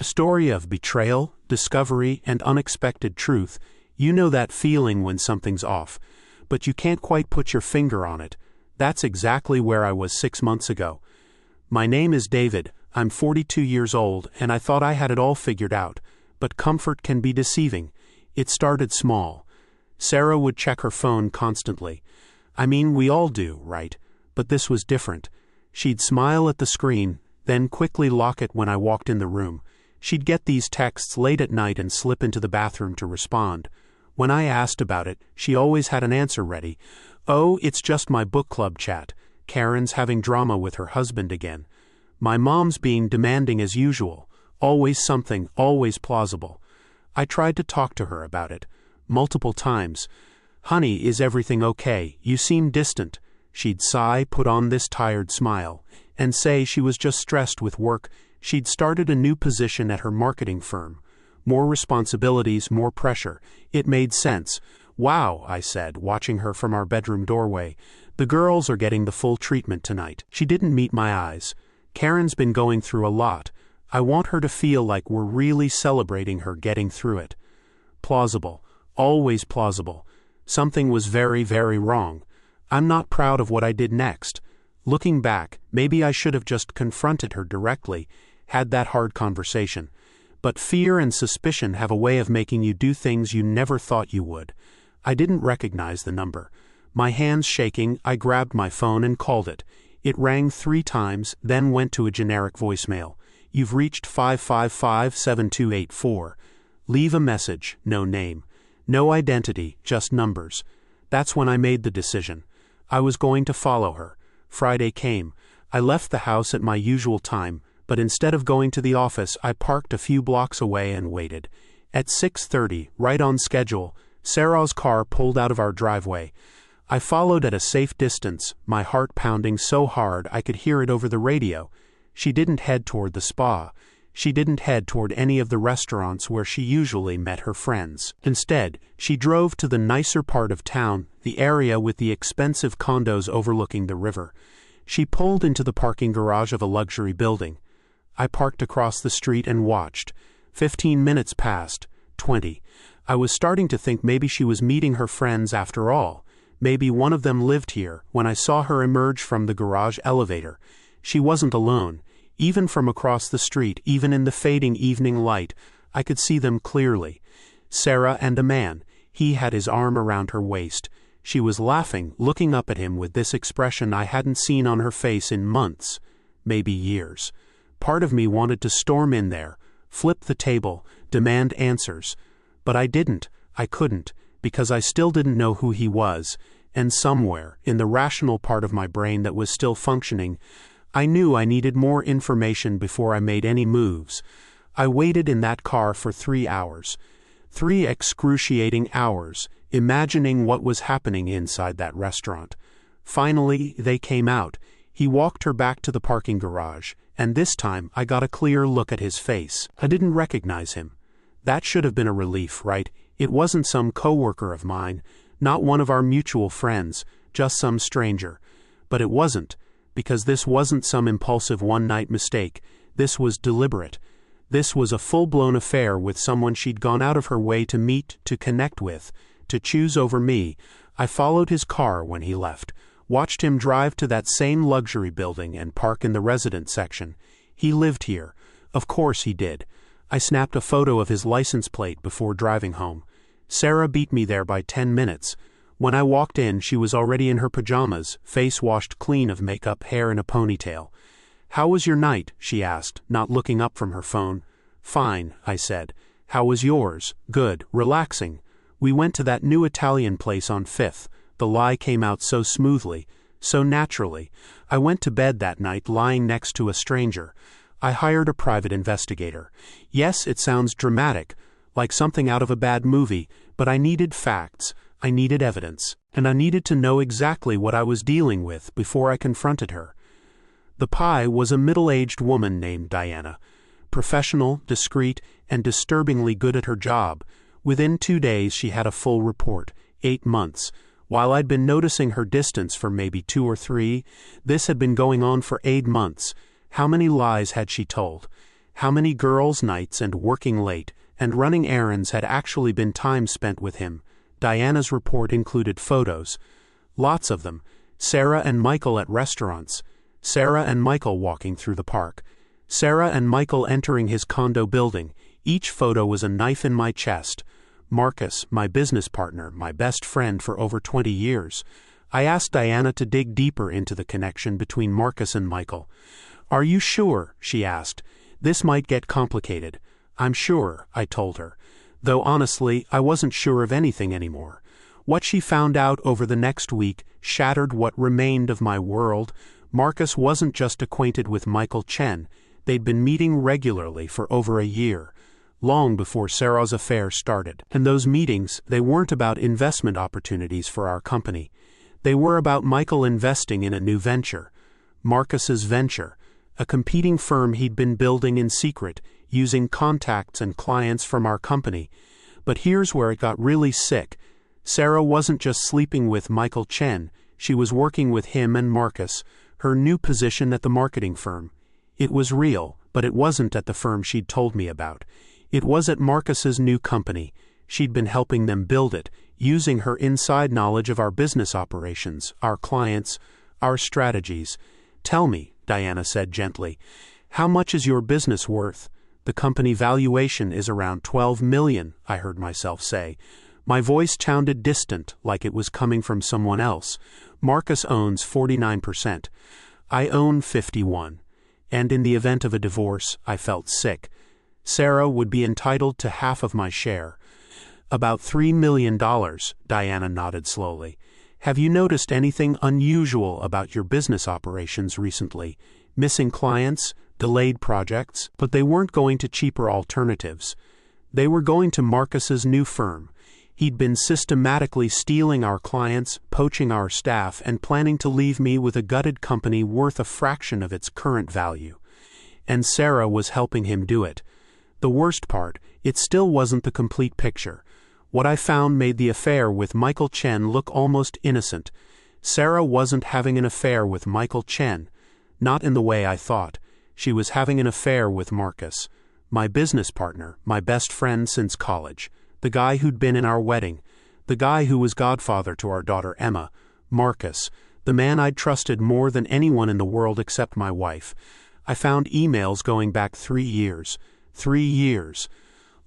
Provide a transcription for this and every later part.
story of betrayal, discovery, and unexpected truth. You know that feeling when something's off, but you can't quite put your finger on it. That's exactly where I was 6 months ago. My name is David, I'm 42 years old, and I thought I had it all figured out, but comfort can be deceiving. It started small. Sarah would check her phone constantly. I mean, we all do, right? But this was different. She'd smile at the screen, then quickly lock it when I walked in the room. She'd get these texts late at night and slip into the bathroom to respond. When I asked about it, she always had an answer ready. Oh, it's just my book club chat. Karen's having drama with her husband again. My mom's being demanding as usual. Always something, always plausible. I tried to talk to her about it. Multiple times. Honey, is everything okay? You seem distant. She'd sigh, put on this tired smile, and say she was just stressed with work. She'd started a new position at her marketing firm. More responsibilities, more pressure. It made sense. Wow, I said, watching her from our bedroom doorway. The girls are getting the full treatment tonight. She didn't meet my eyes. Karen's been going through a lot. I want her to feel like we're really celebrating her getting through it. Plausible. Always plausible. Something was very, very wrong. I'm not proud of what I did next. Looking back, maybe I should have just confronted her directly, had that hard conversation. But fear and suspicion have a way of making you do things you never thought you would. I didn't recognize the number. My hands shaking, I grabbed my phone and called it. It rang 3 times, then went to a generic voicemail. You've reached 555-7284. Leave a message, no name. No identity, just numbers. That's when I made the decision. I was going to follow her. Friday came. I left the house at my usual time, but instead of going to the office, I parked a few blocks away and waited. At 6:30, right on schedule, Sarah's car pulled out of our driveway. I followed at a safe distance, my heart pounding so hard I could hear it over the radio. She didn't head toward the spa. She didn't head toward any of the restaurants where she usually met her friends. Instead, she drove to the nicer part of town, the area with the expensive condos overlooking the river. She pulled into the parking garage of a luxury building. I parked across the street and watched. 15 minutes passed, 20. I was starting to think maybe she was meeting her friends after all. Maybe one of them lived here when I saw her emerge from the garage elevator. She wasn't alone. Even from across the street, even in the fading evening light, I could see them clearly. Sarah and a man. He had his arm around her waist. She was laughing, looking up at him with this expression I hadn't seen on her face in months, maybe years. Part of me wanted to storm in there, flip the table, demand answers. But I didn't. I couldn't, because I still didn't know who he was, and somewhere, in the rational part of my brain that was still functioning, I knew I needed more information before I made any moves. I waited in that car for 3 hours. 3 excruciating hours, imagining what was happening inside that restaurant. Finally, they came out. He walked her back to the parking garage, and this time I got a clear look at his face. I didn't recognize him. That should have been a relief, right? It wasn't some coworker of mine, not one of our mutual friends, just some stranger. But it wasn't. Because this wasn't some impulsive one-night mistake. This was deliberate. This was a full-blown affair with someone she'd gone out of her way to meet, to connect with, to choose over me. I followed his car when he left, watched him drive to that same luxury building and park in the resident section. He lived here. Of course he did. I snapped a photo of his license plate before driving home. Sarah beat me there by 10 minutes. When I walked in, she was already in her pajamas, face washed clean of makeup, hair in a ponytail. "How was your night?" she asked, not looking up from her phone. "Fine," I said. "How was yours?" "Good, relaxing. We went to that new Italian place on 5th. The lie came out so smoothly, so naturally. I went to bed that night lying next to a stranger. I hired a private investigator. Yes, it sounds dramatic, like something out of a bad movie, but I needed facts. I needed evidence, and I needed to know exactly what I was dealing with before I confronted her. The pie was a middle-aged woman named Diana. Professional, discreet, and disturbingly good at her job. Within 2 days she had a full report, 8 months. While I'd been noticing her distance for maybe 2 or 3, this had been going on for 8 months. How many lies had she told? How many girls' nights and working late and running errands had actually been time spent with him? Diana's report included photos. Lots of them. Sarah and Michael at restaurants. Sarah and Michael walking through the park. Sarah and Michael entering his condo building. Each photo was a knife in my chest. Marcus, my business partner, my best friend for over 20 years. I asked Diana to dig deeper into the connection between Marcus and Michael. "Are you sure?" she asked. "This might get complicated." "I'm sure," I told her. Though honestly, I wasn't sure of anything anymore. What she found out over the next week shattered what remained of my world. Marcus wasn't just acquainted with Michael Chen. They'd been meeting regularly for over a year, long before Sarah's affair started. And those meetings, they weren't about investment opportunities for our company. They were about Michael investing in a new venture. Marcus's venture, a competing firm he'd been building in secret, using contacts and clients from our company. But here's where it got really sick. Sarah wasn't just sleeping with Michael Chen, she was working with him and Marcus, her new position at the marketing firm. It was real, but it wasn't at the firm she'd told me about. It was at Marcus's new company. She'd been helping them build it, using her inside knowledge of our business operations, our clients, our strategies. "Tell me," Diana said gently, "how much is your business worth?" "The company valuation is around 12 million, I heard myself say. My voice sounded distant, like it was coming from someone else. "Marcus owns 49%. I own 51. And in the event of a divorce, I felt sick. Sarah would be entitled to half of my share." "About $3 million, Diana nodded slowly. "Have you noticed anything unusual about your business operations recently? Missing clients? Delayed projects?" But they weren't going to cheaper alternatives. They were going to Marcus's new firm. He'd been systematically stealing our clients, poaching our staff, and planning to leave me with a gutted company worth a fraction of its current value. And Sarah was helping him do it. The worst part, it still wasn't the complete picture. What I found made the affair with Michael Chen look almost innocent. Sarah wasn't having an affair with Michael Chen. Not in the way I thought. She was having an affair with Marcus, my business partner, my best friend since college, the guy who'd been in our wedding, the guy who was godfather to our daughter Emma, Marcus, the man I'd trusted more than anyone in the world except my wife. I found emails going back 3 years. 3 years.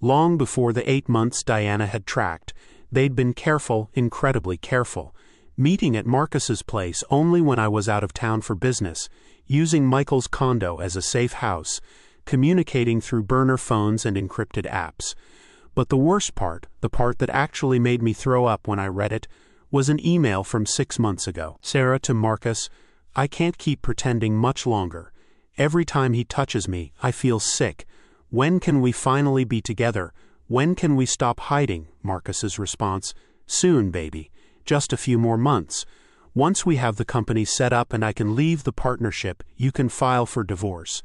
Long before the 8 months Diana had tracked, they'd been careful, incredibly careful, meeting at Marcus's place only when I was out of town for business, using Michael's condo as a safe house, communicating through burner phones and encrypted apps. But the worst part, the part that actually made me throw up when I read it, was an email from 6 months ago. "Sarah to Marcus, I can't keep pretending much longer. Every time he touches me, I feel sick. When can we finally be together? When can we stop hiding?" Marcus's response, "Soon, baby. Just a few more months. Once we have the company set up and I can leave the partnership, you can file for divorce.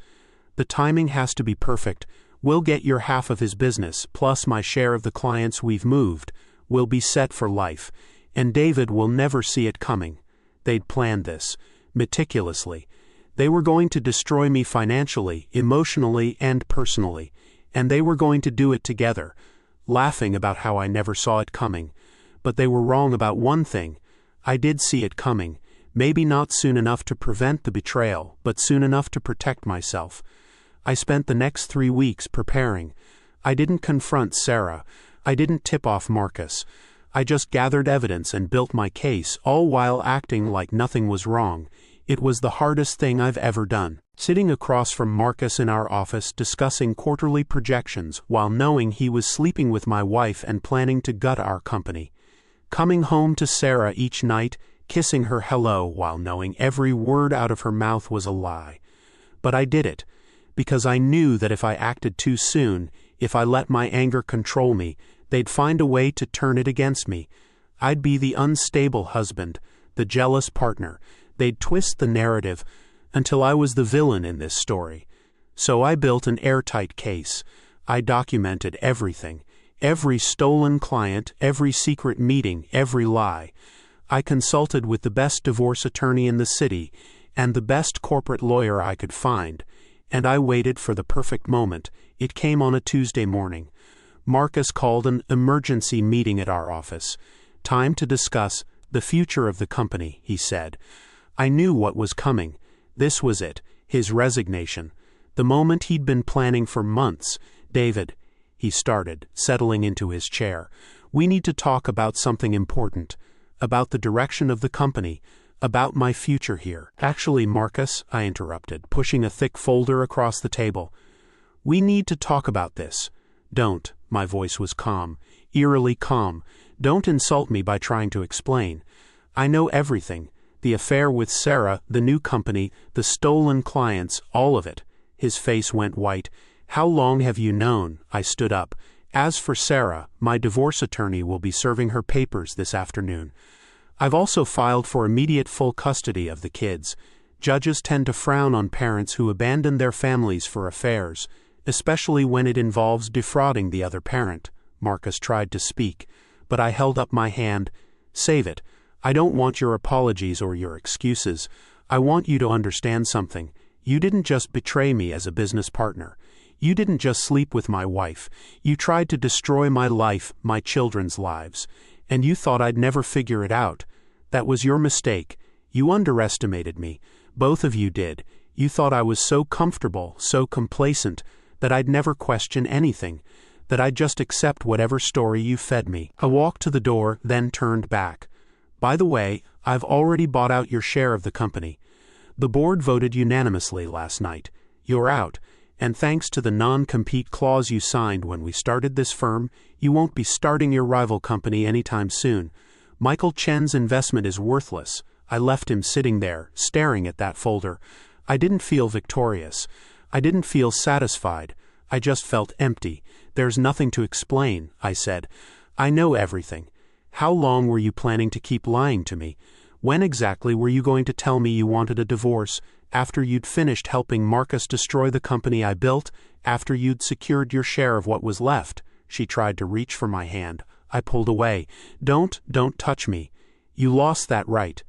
The timing has to be perfect. We'll get your half of his business, plus my share of the clients we've moved. We'll be set for life. And David will never see it coming." They'd planned this, meticulously. They were going to destroy me financially, emotionally, and personally, and they were going to do it together, laughing about how I never saw it coming. But they were wrong about one thing. I did see it coming, maybe not soon enough to prevent the betrayal, but soon enough to protect myself. I spent the next 3 weeks preparing. I didn't confront Sarah. I didn't tip off Marcus. I just gathered evidence and built my case, all while acting like nothing was wrong. It was the hardest thing I've ever done. Sitting across from Marcus in our office discussing quarterly projections while knowing he was sleeping with my wife and planning to gut our company. Coming home to Sarah each night, kissing her hello while knowing every word out of her mouth was a lie. But I did it, because I knew that if I acted too soon, if I let my anger control me, they'd find a way to turn it against me. I'd be the unstable husband, the jealous partner. They'd twist the narrative until I was the villain in this story. So I built an airtight case. I documented everything, every stolen client, every secret meeting, every lie. I consulted with the best divorce attorney in the city and the best corporate lawyer I could find. and I waited for the perfect moment. It came on a Tuesday morning. Marcus called an emergency meeting at our office. Time to discuss the future of the company, he said. I knew what was coming. This was it, his resignation. The moment he'd been planning for months. David, he started, settling into his chair. We need to talk about something important. About the direction of the company. About my future here. Actually, Marcus, I interrupted, pushing a thick folder across the table. We need to talk about this. Don't. My voice was calm, eerily calm. Don't insult me by trying to explain. I know everything. The affair with Sarah, the new company, the stolen clients, all of it. His face went white. How long have you known? I stood up. As for Sarah, my divorce attorney will be serving her papers this afternoon. I've also filed for immediate full custody of the kids. Judges tend to frown on parents who abandon their families for affairs, especially when it involves defrauding the other parent. Marcus tried to speak, but I held up my hand. Save it. I don't want your apologies or your excuses. I want you to understand something. You didn't just betray me as a business partner. You didn't just sleep with my wife. You tried to destroy my life, my children's lives. And you thought I'd never figure it out. That was your mistake. You underestimated me. Both of you did. You thought I was so comfortable, so complacent, that I'd never question anything, that I'd just accept whatever story you fed me. I walked to the door, then turned back. By the way, I've already bought out your share of the company. The board voted unanimously last night. You're out. And thanks to the non-compete clause you signed when we started this firm, you won't be starting your rival company anytime soon. Michael Chen's investment is worthless. I left him sitting there, staring at that folder. I didn't feel victorious. I didn't feel satisfied. I just felt empty. There's nothing to explain, I said. I know everything. How long were you planning to keep lying to me? When exactly were you going to tell me you wanted a divorce? After you'd finished helping Marcus destroy the company I built? After you'd secured your share of what was left? She tried to reach for my hand. I pulled away. Don't touch me. You lost that right.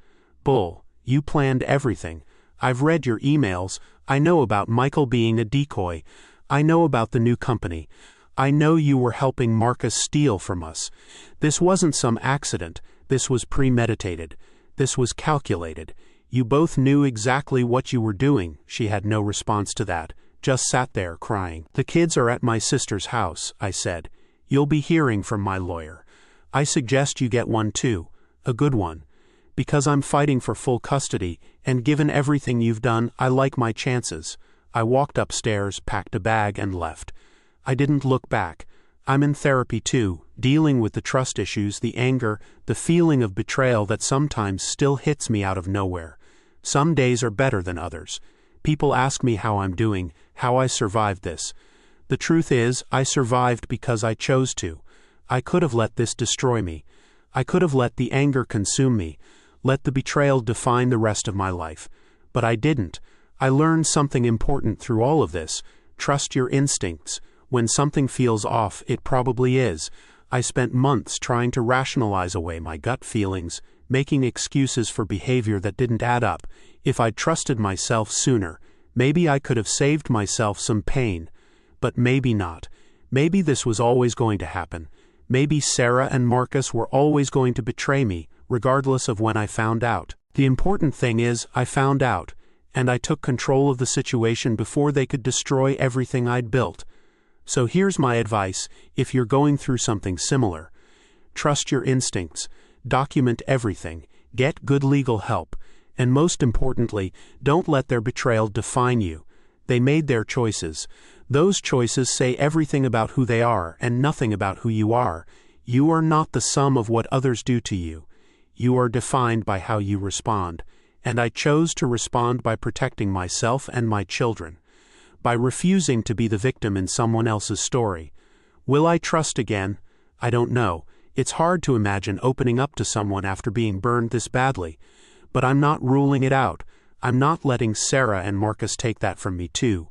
Bull, you planned everything. I've read your emails. I know about Michael being a decoy. I know about the new company. I know you were helping Marcus steal from us. This wasn't some accident. This was premeditated. This was calculated. You both knew exactly what you were doing. She had no response to that, just sat there crying. The kids are at my sister's house, I said. You'll be hearing from my lawyer. I suggest you get one too, a good one. Because I'm fighting for full custody, and given everything you've done, I like my chances. I walked upstairs, packed a bag, and left. I didn't look back. I'm in therapy too, dealing with the trust issues, the anger, the feeling of betrayal that sometimes still hits me out of nowhere. Some days are better than others. People ask me how I'm doing, how I survived this. The truth is, I survived because I chose to. I could have let this destroy me. I could have let the anger consume me, let the betrayal define the rest of my life. But I didn't. I learned something important through all of this. Trust your instincts. When something feels off, it probably is. I spent months trying to rationalize away my gut feelings, making excuses for behavior that didn't add up. If I'd trusted myself sooner, maybe I could have saved myself some pain. But maybe not. Maybe this was always going to happen. Maybe Sarah and Marcus were always going to betray me, regardless of when I found out. The important thing is, I found out, and I took control of the situation before they could destroy everything I'd built. So here's my advice if you're going through something similar. Trust your instincts, document everything, get good legal help, and most importantly, don't let their betrayal define you. They made their choices. Those choices say everything about who they are and nothing about who you are. You are not the sum of what others do to you. You are defined by how you respond, and I chose to respond by protecting myself and my children. By refusing to be the victim in someone else's story. Will I trust again? I don't know. It's hard to imagine opening up to someone after being burned this badly. But I'm not ruling it out. I'm not letting Sarah and Marcus take that from me too.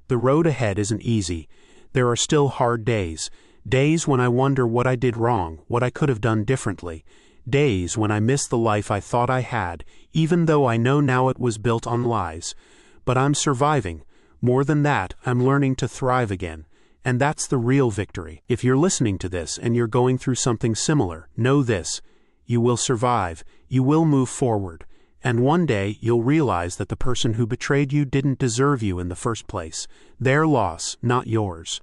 The road ahead isn't easy. There are still hard days. Days when I wonder what I did wrong, what I could have done differently. Days when I miss the life I thought I had, even though I know now it was built on lies. But I'm surviving. More than that, I'm learning to thrive again. And that's the real victory. If you're listening to this and you're going through something similar, know this: you will survive, you will move forward, and one day you'll realize that the person who betrayed you didn't deserve you in the first place. Their loss, not yours.